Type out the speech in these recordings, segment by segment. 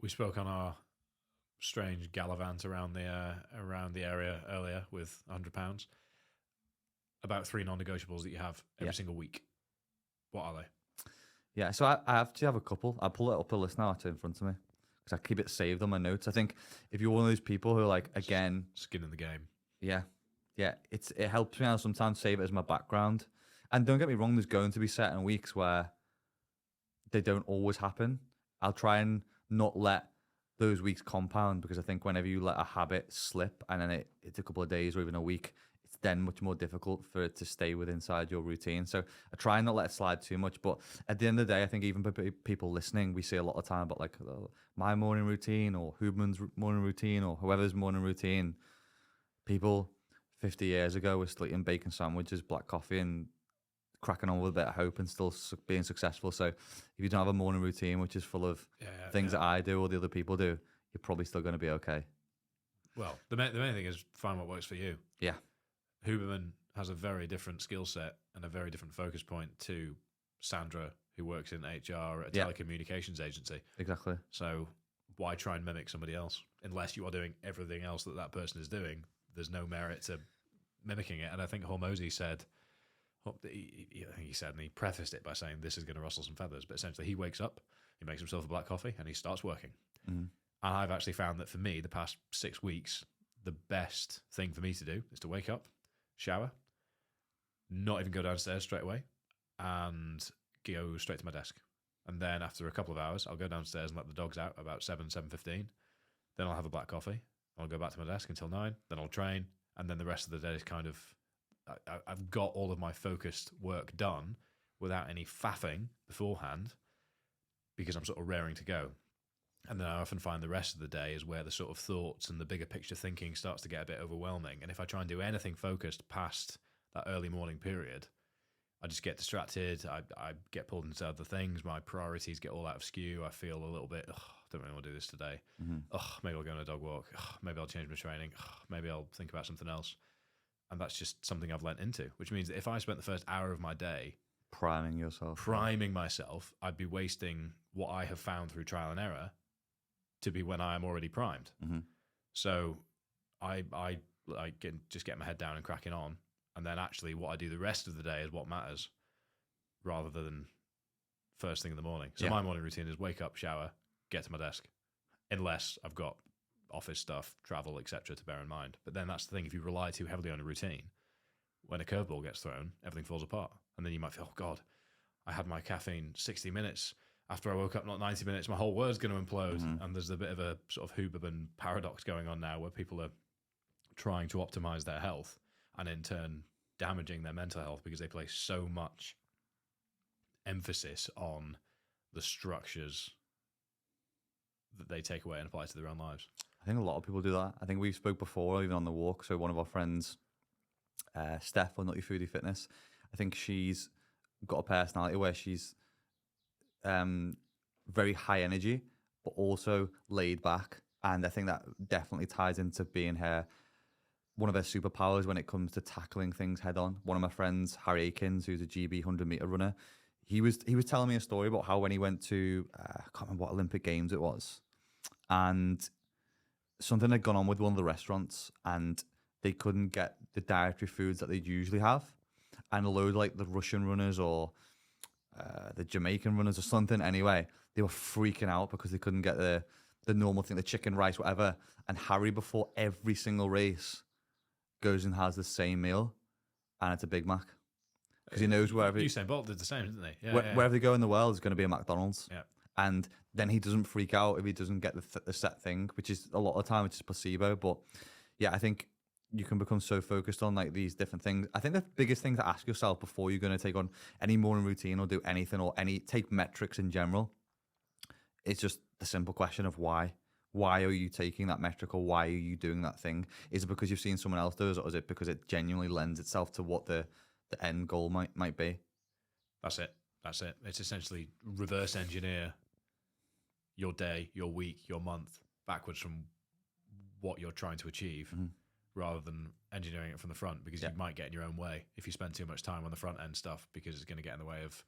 We spoke on our strange gallivant around the area earlier with £100 about 3 non-negotiables that you have every single week. What are they? Yeah, so I actually have a couple. I'll pull it up a list now actually in front of me because I keep it saved on my notes. I think if you're one of those people who are like, again, skin in the game. Yeah, it helps me out sometimes save it as my background. And don't get me wrong, there's going to be certain weeks where they don't always happen. I'll try and not let those weeks compound because I think whenever you let a habit slip and then it's a couple of days or even a week, it's then much more difficult for it to stay within inside your routine. So I try and not let it slide too much. But at the end of the day, I think even for people listening, we see a lot of time about like my morning routine or Huberman's morning routine or whoever's morning routine. People 50 years ago were still eating bacon sandwiches, black coffee, and cracking on with a bit of hope and still being successful. So if you don't have a morning routine which is full of things that I do or the other people do, you're probably still going to be okay. Well, the main thing is find what works for you. Yeah. Huberman has a very different skill set and a very different focus point to Sandra, who works in HR at a telecommunications agency. Exactly. So why try and mimic somebody else? Unless you are doing everything else that person is doing, there's no merit to mimicking it. And I think Hormozy said, and he prefaced it by saying this is going to rustle some feathers, but essentially he wakes up, he makes himself a black coffee, and he starts working. Mm-hmm. And I've actually found that for me, the past 6 weeks, the best thing for me to do is to wake up, shower, not even go downstairs straight away, and go straight to my desk. And then after a couple of hours, I'll go downstairs and let the dogs out about 7:15. Then I'll have a black coffee. I'll go back to my desk until 9. Then I'll train. And then the rest of the day is kind of, I've got all of my focused work done without any faffing beforehand because I'm sort of raring to go. And then I often find the rest of the day is where the sort of thoughts and the bigger picture thinking starts to get a bit overwhelming. And if I try and do anything focused past that early morning period, I just get distracted. I get pulled into other things. My priorities get all out of skew. I feel a little bit, don't really want to do this today. Mm-hmm. Maybe I'll go on a dog walk. Maybe I'll change my training. Maybe I'll think about something else. And that's just something I've lent into, which means that if I spent the first hour of my day priming myself, I'd be wasting what I have found through trial and error to be when I am already primed. Mm-hmm. So I just get my head down and cracking on. And then actually what I do the rest of the day is what matters rather than first thing in the morning. So my morning routine is wake up, shower, get to my desk, unless I've got office stuff, travel, etc. to bear in mind. But then that's the thing. If you rely too heavily on a routine, when a curveball gets thrown, everything falls apart. And then you might feel, oh God, I had my caffeine 60 minutes. After I woke up, not 90 minutes, my whole world's going to implode. Mm-hmm. And there's a bit of a sort of Huberman paradox going on now where people are trying to optimize their health and in turn damaging their mental health because they place so much emphasis on the structures that they take away and apply to their own lives. I think a lot of people do that. I think we spoke before, even on the walk. So one of our friends, Steph, on Nutty Foodie Fitness, I think she's got a personality where she's very high energy, but also laid back. And I think that definitely ties into being one of her superpowers when it comes to tackling things head on. One of my friends, Harry Akins, who's a GB 100-meter runner, he was telling me a story about how when he went to, I can't remember what Olympic Games it was, and something had gone on with one of the restaurants and they couldn't get the dietary foods that they'd usually have. And a load like the Russian runners or the Jamaican runners or something anyway, they were freaking out because they couldn't get the normal thing, the chicken, rice, whatever. And Harry, before every single race, goes and has the same meal, and it's a Big Mac. Because he knows wherever... Usain Bolt did the same, didn't they? Yeah, wherever they go in the world is going to be a McDonald's. Yeah. And then he doesn't freak out if he doesn't get the set thing, which is a lot of the time, which is placebo. But yeah, I think you can become so focused on like these different things. I think the biggest thing to ask yourself before you're going to take on any morning routine or do anything or take metrics in general, it's just the simple question of why. Why are you taking that metric or why are you doing that thing? Is it because you've seen someone else do it, or is it because it genuinely lends itself to what the end goal might be? That's it. It's essentially reverse engineer your day, your week, your month backwards from what you're trying to achieve rather than engineering it from the front, because you might get in your own way if you spend too much time on the front end stuff, because it's going to get in the way of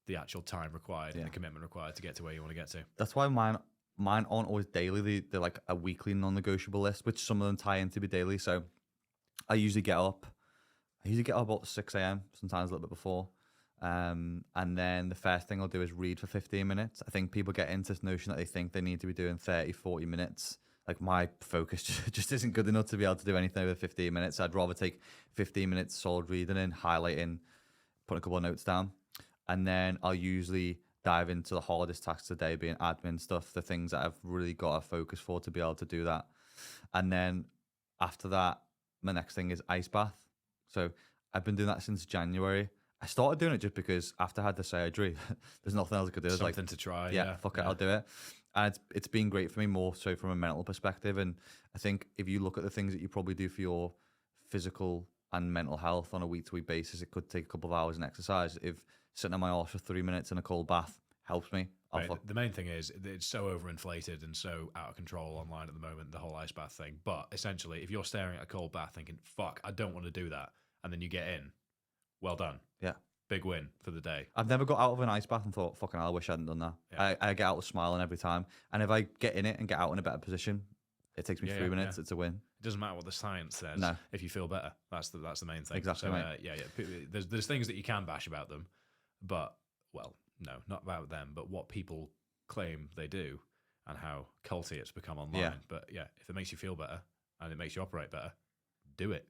the actual time required and the commitment required to get to where you want to get to. That's why mine mine aren't always daily. They're like a weekly non-negotiable list, which some of them tie into be daily. So I usually get up. About 6 a.m. sometimes a little bit before. And then the first thing I'll do is read for 15 minutes. I think people get into this notion that they think they need to be doing 30, 40 minutes. Like my focus just isn't good enough to be able to do anything over 15 minutes. I'd rather take 15 minutes solid reading in, highlighting, putting a couple of notes down. And then I'll usually dive into the hardest tasks of the day, being admin stuff, the things that I've really got a focus for to be able to do that. And then after that, my next thing is ice bath. So I've been doing that since January. I started doing it just because after I had the surgery, there's nothing else I could do. It's Something to try. yeah, fuck it, I'll do it. And it's been great for me more so from a mental perspective. And I think if you look at the things that you probably do for your physical and mental health on a week-to-week basis, it could take a couple of hours in exercise. If sitting on my arse for 3 minutes in a cold bath helps me, Right. The main thing is it's so overinflated and so out of control online at the moment, the whole ice bath thing. But essentially, if you're staring at a cold bath thinking, fuck, I don't want to do that, and then you get in, well done. Yeah. Big win for the day. I've never got out of an ice bath and thought, fucking hell, I wish I hadn't done that. Yeah. I get out with smiling every time. And if I get in it and get out in a better position, it takes me 3 minutes. It's a win. It doesn't matter what the science says. No. If you feel better, that's the main thing. Exactly. So, there's things that you can bash about them, but well, no, not about them, but what people claim they do and how culty it's become online. Yeah. But yeah, if it makes you feel better and it makes you operate better, do it.